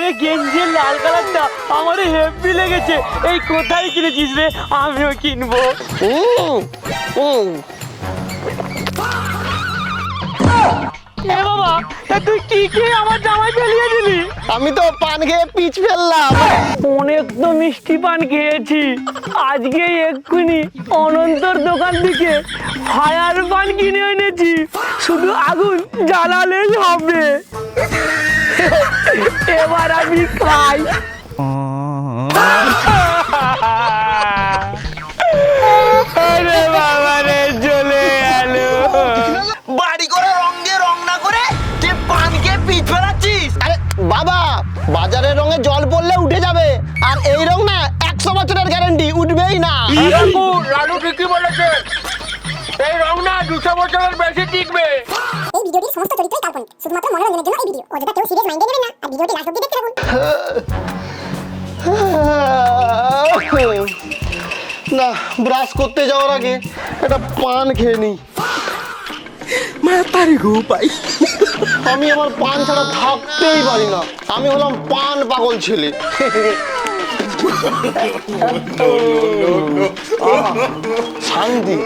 তোরে গেঞ্জির লাল কালারটা আমার হেভি লেগেছে। এই কোথায় কিনেছিস রে? আমিও কিনবো। এ বাবা, তুই কি খেয়ে আমার জামাই ফেলিয়ে দিলি? আমি তো পান খেয়ে পিচ ফেললাম। অনেক তো মিষ্টি পান খেয়েছি, আজকে এক্ষুনি অনন্তর দোকান থেকে ফায়ার পান কিনে এনেছি, শুধু আগুন জ্বালালেই হবে। এবার আমি খাই। আরে বাবা রে, চলে এলো। বাড়ি করে রং দিয়ে রং না করে তুই পান খেয়ে পিচ ফেলাচ্ছিস? আরে বাবা, বাজারের রঙে জল পড়লে উঠে যাবে, আর এই রং না 100 বছরের গ্যারান্টি, উঠবেই না। লালু ঠিকই বলেছে, এই রং না 200 বছরের বেশি টিকবে। এই ভিডিওটির সমস্ত চরিত্রই কাল্পনিক, শুধুমাত্র মনোরঞ্জনের জন্য এই ভিডিও। অযথা কেউ সিরিয়াস মাইন্ডে নেবেন না, আর ভিডিওটি লাস্ট অবধি দেখতে থাকুন। না, ব্রাশ করতে যাওয়ার আগে একটা পান খেয়ে নি। আমি আমার পান ছাড়া থাকতেই পারি না। আমি হলাম পান পাগল ছেলে। শান্তি।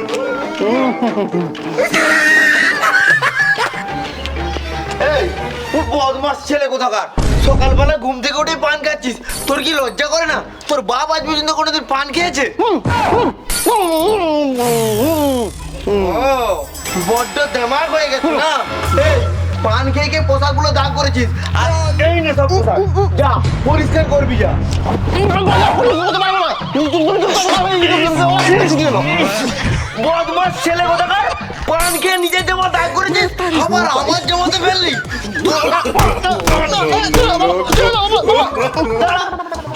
এই বদমাস ছেলে কোথাকার, সকালবেলা ঘুম থেকে উঠে পান খাচ্ছিস? তোর কি লজ্জা করে না? তোর বাপ আজ পর্যন্ত কোনোদিন পান খেয়েছে? ও, বড্ড দেমাগ হয়ে গেছে না? এই পান খেয়ে খেয়ে পোশাকগুলো দাগ করেছিস, আর এই নে সব পোশাক, যা পরিষ্কার করবি যা। বদমাস ছেলে কোথাকার, পান খেয়ে নিজের জামা দাগ করেছিস, আবার আমার জামাতে ফেললি।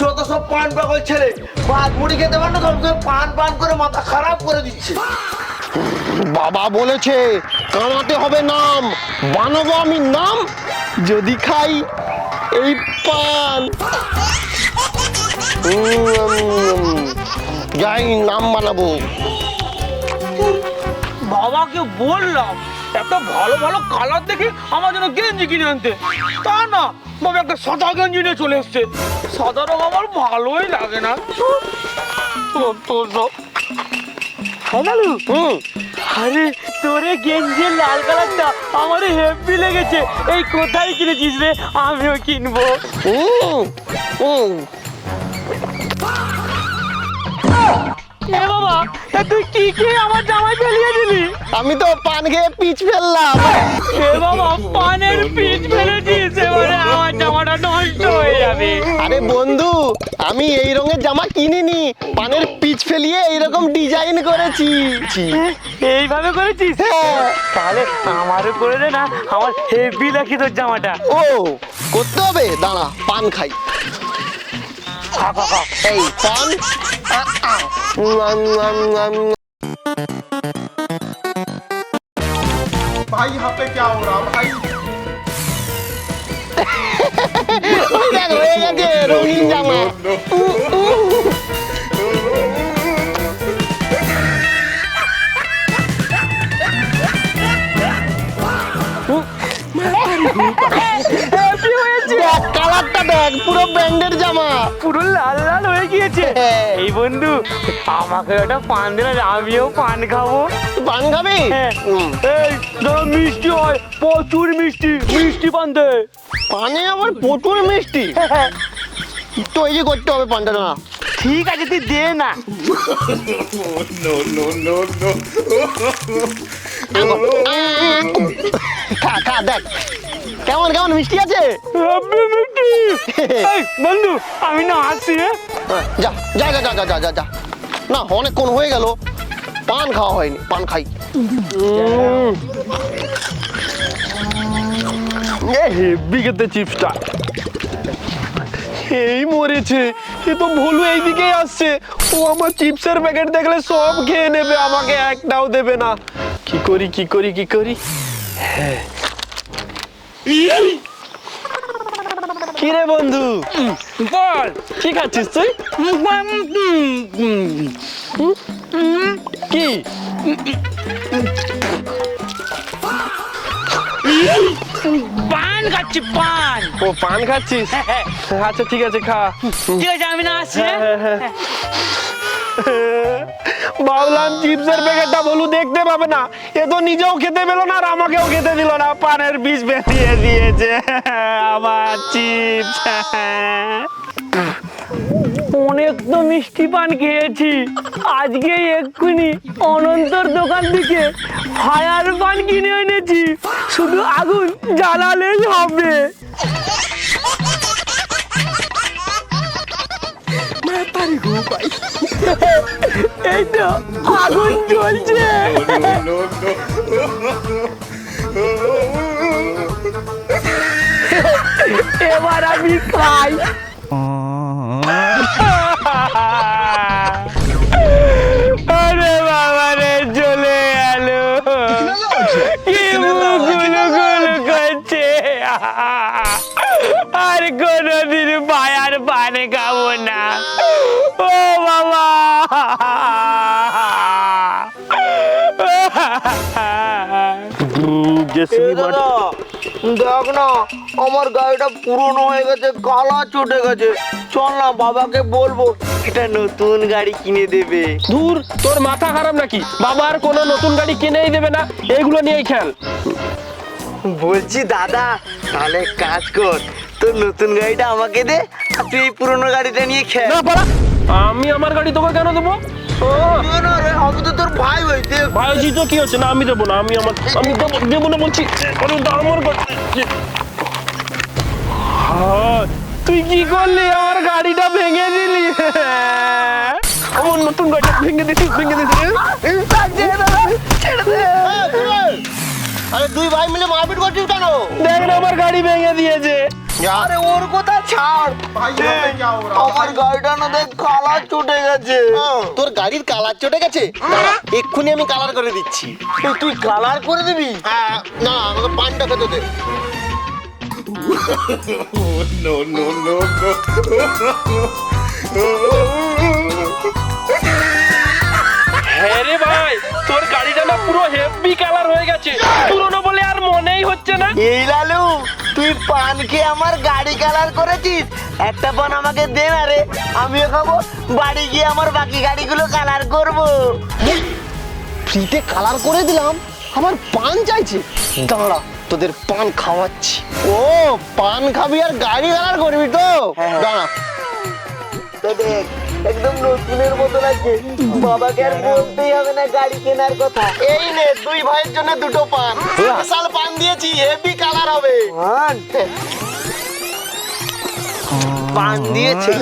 যত সব পান পাগল ছেলে, ভাত মুড়ি খেতে পারে না, সবসময় পান পান করে মাথা খারাপ করে দিচ্ছে। বাবা বলেছে কামাতে হবে নাম, বানাবো আমি নাম যদি খাই এই পান। যাই নাম বানাবো। বাবাকে বললাম একটা ভালো ভালো কালার দেখে আমার জন্য গেঞ্জি কিনে আনতে, তা না, বাবা একটা সাদা গেঞ্জি নিয়ে চলে এসছে। সাদা রং আমার ভালোই লাগে না। আরে তোরে গেঞ্জির লাল কালারটা আমার হেভি লেগেছে। এই কোথায় কিনেছিস রে? আমিও কিনবো। এ বাবা, তুই কি খেয়ে আমার জামাই ফেলিয়ে দিলি? আমি তো পান খেয়ে পিচ ফেললাম। এ বাবা, পানের পিচ ফেলেছিস, এবারে আমার জামাটা নষ্ট হয়ে যাবে। আরে বন্ধু, আমি এই রঙের জামা কিনিনি, পানের পিচ ফেলিয়ে এইরকম ডিজাইন করেছি। এইভাবে করেছিস? তাহলে আমারও করে দে না, আমার হেভি লাগছে তোর জামাটা। ও করতে হবে, দাঁড়া পান খাই। এই পান। ভাই হাতে क्या हो रहा भाई? ওই দেখ হয়ে গেছে রঙিন জামা। দেখ কালারটা দেখ, পুরো ব্র্যান্ডের জামা। পুরো লাল লাল হয়ে গিয়েছে। এই বন্ধু, আমাকে একটা পান দে না, আমিও পান খাবো। পান খাবি? এই ধরো মিষ্টি হয়, প্রচুর মিষ্টি, মিষ্টি পান দে। পানে আবার প্রচুর মিষ্টি। তো এই যে করতে হবে পানটা না। ঠিক আছে, তুই দে না। খা খা দেখ কেমন কেমন মিষ্টি আছে। হেব্বি মিষ্টি। এই বন্ধু, আমি না আসছি। যা যা যা যা যা যা যা। না অনেকক্ষণ হয়ে গেল, পান খাওয়া হয়নি, পান খাই। হেব্বি খেতে চিপসটা। এই মরেছে, এ তো ভুলু এইদিকে আসছে। ও আমার চিপসের প্যাকেট দেখলে সব খেয়ে নেবে, আমাকে একটাও দেবে না। কি করি কি করি কি করি? কি রে বন্ধু, বল, কি খাচ্ছিস তুই? কি পান খাচ্ছি পান। ও পান খাচ্ছিস? আচ্ছা ঠিক আছে খা। ঠিক আছে আমি না আসছি। ভাবলাম চিপসের প্যাকেটটা বলু দেখতে পাবে না, এ তো নিজেও খেতে পেলো না আর আমাকেও খেতে দিল না, পানের বিষ বেরিয়ে দিয়েছে আমার চিপস। অনেক তো মিষ্টি পান খেয়েছি, আজকে এক্ষুনি অনন্তর দোকান থেকে ফায়ার পান কিনে এনেছি, শুধু আগুন জ্বালালেই হবে। এই তো আগুন জ্বলছে। এবার আমি খাই। আরে বাবা রে চলে গেল, কি মুখ গুলো গুলো করছে, আর কোনোদিন ফায়ার পান খাবো না। ও বাবা দেখ না আমার গাড়িটা পুরনো হয়ে গেছে, কালার চটে গেছে, চল না বাবাকে বলবো এটা নতুন গাড়ি কিনে দেবে। দূর, তোর মাথা খারাপ নাকি? বাবা আর কোনো নতুন গাড়ি কিনেই দেবে না, এইগুলো নিয়েই খেল। বলছি দাদা, তাহলে কাজ কর, তোর নতুন গাড়িটা আমাকে দে আর তুই এই পুরনো গাড়িটা নিয়ে খেল। না পারা, আমি আমার গাড়ি তোকে কেন দেবো? আমি তো তোর ভাই হইতে। ভাইজি তো কি হচ্ছে? না আমি দেবো না, আমি দেবো না বলছি। তুই কি করলি? আমার গাড়িটা ভেঙে দিলি, আমার নতুন গাড়িটা ভেঙে দিছিস। আরে দুই ভাই মিলে মারপিট করছিস কেন? দেখ না আমার গাড়ি ভেঙে দিয়েছে। আরে ওর কথা ছাড়, আমার গাড়িটা না দেখ কালার চটে গেছে। তোর গাড়ির কালার চটে গেছে? এক্ষুনি আমি কালার করে দিচ্ছি। তুই কালার করে দিবি? না, আমাকে পানটা খেতে দে। হ্যাঁ রে ভাই, তোর গাড়িটা না পুরো হেভি কালার হয়ে গেছে, পুরনো বলে আর মনেই হচ্ছে না। এই লালু, তুই পান খেয়ে আমার গাড়ি কালার করেছিস, একটা পান আমাকে দে না রে, আমিও খাবো, বাড়ি গিয়ে আমার বাকি গাড়িগুলো কালার করবো। ফ্রিতে কালার করে দিলাম, আমার পান চাইছে। দাঁড়া, তোদের পান খাওয়াচ্ছি। ও পান খাবি আর গাড়ি কালার করবি তো? দাঁড়া। তো দেখ, একদম নতুনের মতো লাগছে, বাবাকে আর বলতেই হবে না গাড়ি কেনার কথা। এই নে দুই ভাইয়ের জন্য দুটো পান, স্পেশাল পান দিয়েছি, হেভি কালার হবে। পান দিয়েছে?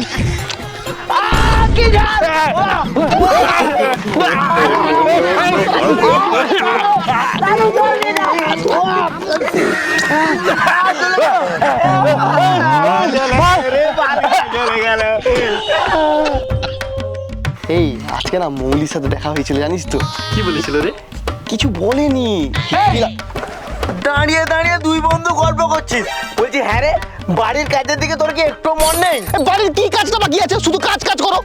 এই আজকে না মৌলির সাথে দেখা হয়েছিল, জানিস তো? কি বলেছিল রে? কিছু বলেনি। দাঁড়িয়ে দাঁড়িয়ে দুই বন্ধু গল্প করছিস, বলছি হ্যাঁ রে বাড়ির কাজের দিকে তোর কি একটু মন নেই? বাড়ির কি কাজটা বাকি আছে? শুধু কাজ কাজ করো।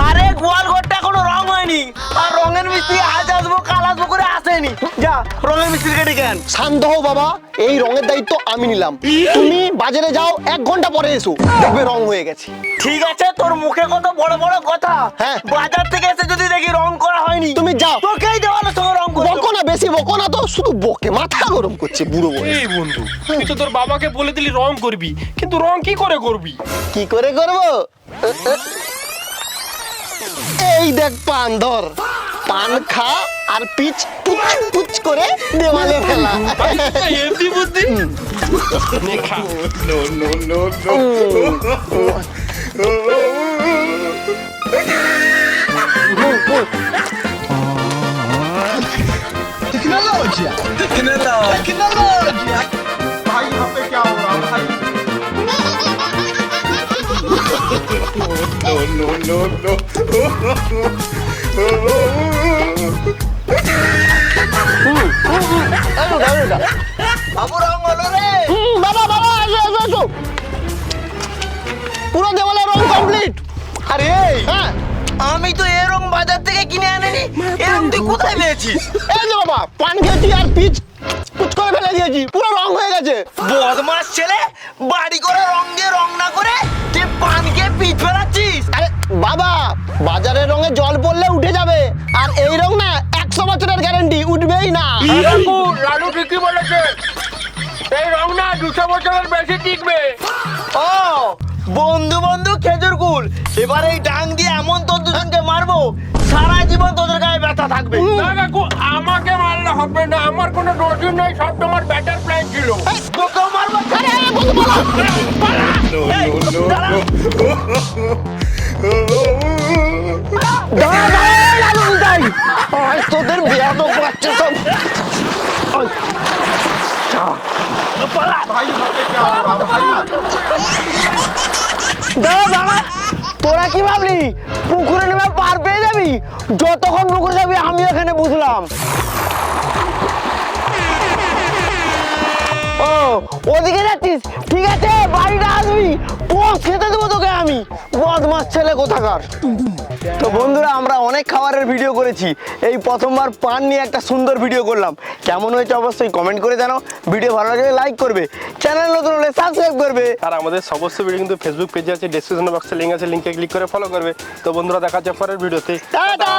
আরে গোয়াল ঘরটা এখনো রং হয়নি, আর রঙের মিস্ত্রি আজ আসবো কাল আসবো করে আসেনি। যা রঙের মিস্ত্রিকে ডেকে আন। শান্ত হও বাবা, এই রঙের দায়িত্ব আমি নিলাম। তুমি বাজারে যাও, 1 ঘন্টা পরে এসো, দেখবে রং হয়ে গেছে। ঠিক আছে, তোর মুখে কত বড় বড় কথা। হ্যাঁ। বাজার থেকে এসে যদি দেখি রং করা হয়নি, তুমি যাও। তোকেই দেওয়ার সঙ্গে রং করবো। বকো না, বেশি বকো না তো, শুধু বকে মাথা গরম করছে বুড়ো বলে। এই বন্ধু, তুই তো তোর বাবাকে বলে দিলি রং করবি, কিন্তু রং কি করে করবি? কি করে করবো? এই দেখ পান ধর, পান খা আর পিচ পুচ পুচ করে দেওয়ালে ফেলা। হেভি বুদ্ধি। নে খা। বাবু রং হলো রে। বাবা বাবা আসো আসো আসো, পুরো দেওয়ালে রং কমপ্লিট। আরে হ্যাঁ, আমি তো এ রং বাজার থেকে কিনে আনিনি, এ রং তুই কোথায় পেয়েছিস? এই যে বাবা পান খেয়েছি আর পিচ পুচ করে করে ফেলে দিয়েছি, পুরো রং হয়ে গেছে। বদমাস ছেলে, বাড়ি করে রঙে রং না করে তুই পান খেয়ে পিচ ফেলাচ্ছিস। আরে বাবা, বাজারের রঙে জল পড়লে উঠে যাবে, আর এই রং না 100 বছরের গ্যারান্টি, উঠবেই না। লালু ঠিকই বলেছে, এই রং না 200 বছরের বেশি টিকবে। ও বন্ধু বন্ধু খেজুর কুল, এবার এই ডাং দিয়ে এমন তোর দুজনকে মারবো সারা জীবন তোদের গায়ে ব্যথা থাকবে। না কাকু, আমাকে মারলে হবে না, আমার কোনো দোষই নেই, সব তোমার ব্যাটার প্ল্যান ছিল। তোকেও মারবো। আরে, আরে, বন্ধু, পালা। এই, দাঁড়া। দাঁড়া, দাঁড়া, লালু উল্টাই। আজ তোদের বেয়াদব বাচ্চা সব। দাঁড়া, দাঁড়া, তোরা কি ভাবলি পুকুরে নেমে পার পেয়ে যাবি? যতক্ষণ পুকুরে যাবি আমি এখানে বুঝলাম। ও, ওদিকে যাচ্ছিস? ঠিক আছে, বাড়িটা আসবি, পোস্ট খেতে দেবো তোকে আমি, বদমাস ছেলে কোথাকার। তো বন্ধুরা, আমরা অনেক খাবারের ভিডিও করেছি, এই প্রথমবার পান নিয়ে একটা সুন্দর ভিডিও করলাম। কেমন হয়েছে অবশ্যই কমেন্ট করে জানাও। ভিডিও ভালো লাগলে লাইক করবে, চ্যানেল নতুন হলে সাবস্ক্রাইব করবে। আর আমাদের সমস্ত ভিডিও কিন্তু ফেসবুক পেজে আছে, ডেসক্রিপশন বক্সে লিঙ্ক আছে, লিঙ্কে ক্লিক করে ফলো করবে। তো বন্ধুরা, দেখা হচ্ছে পরের ভিডিওতে। টাটা।